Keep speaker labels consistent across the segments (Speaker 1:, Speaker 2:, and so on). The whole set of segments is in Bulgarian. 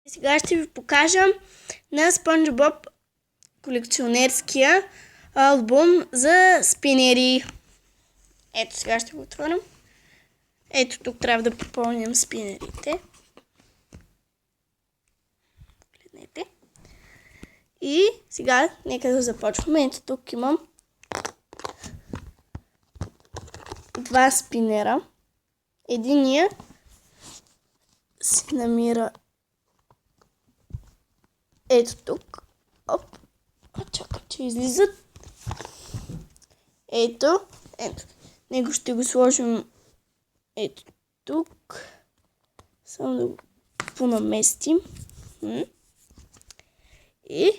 Speaker 1: Сега ще ви покажа на Спанч Боб колекционерския албум за спинери. Ето, сега ще го отворим. Ето, тук трябва да попълним спинерите. Погледнете. И сега нека да започваме. Ето, тук имам два спинера. Единия се намира ето тук. Оп. Чакай, че излизат. Ето. Него ще го сложим ето тук. Само да го понаместим. И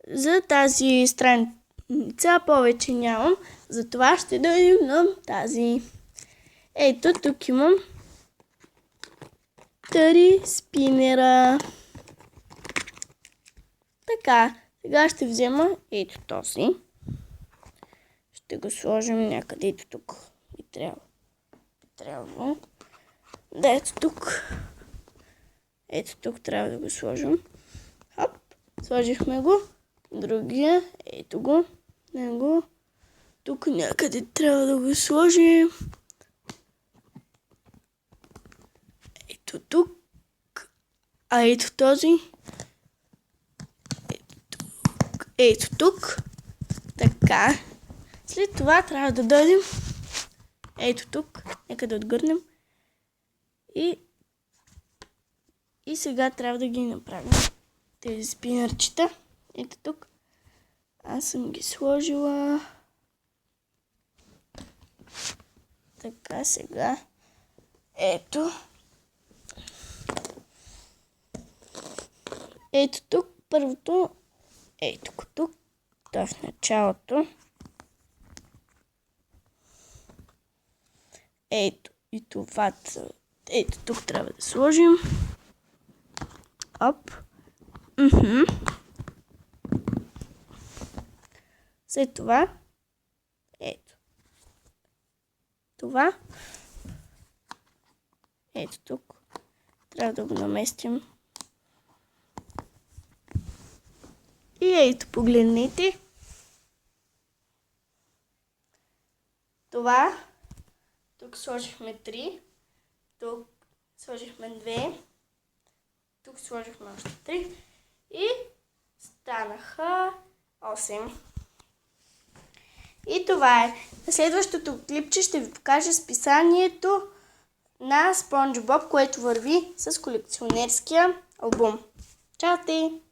Speaker 1: за тази страница повече нямам. Затова ще дойдем на тази. Ето тук имам 3 спинера. Така, сега ще взема ето този. Ще го сложим някъде ето тук. И трябва. Да, ето тук. Ето тук трябва да го сложим. Хоп, сложихме го. Другия, ето го. Него. Тук някъде трябва да го сложим. Ето тук. А ето този. Ето тук. Така. След това трябва да дойдем. Ето тук. Нека да отгърнем. И сега трябва да ги направим. Тези спинърчета. Ето тук. Аз съм ги сложила. Така, сега. Ето. Ето тук. Първото. Ето тук. Това в началото. Ето. И това. Ето тук трябва да сложим. Оп. След това. Ето. Това. Ето тук. Трябва да го наместим. И ето, погледнете. Това. Тук сложихме 3. Тук сложихме 2. Тук сложихме още 3. И станаха 8. И това е. На следващото клипче ще ви покажа списанието на Спанч Боб, което върви с колекционерския албум. Чао ти!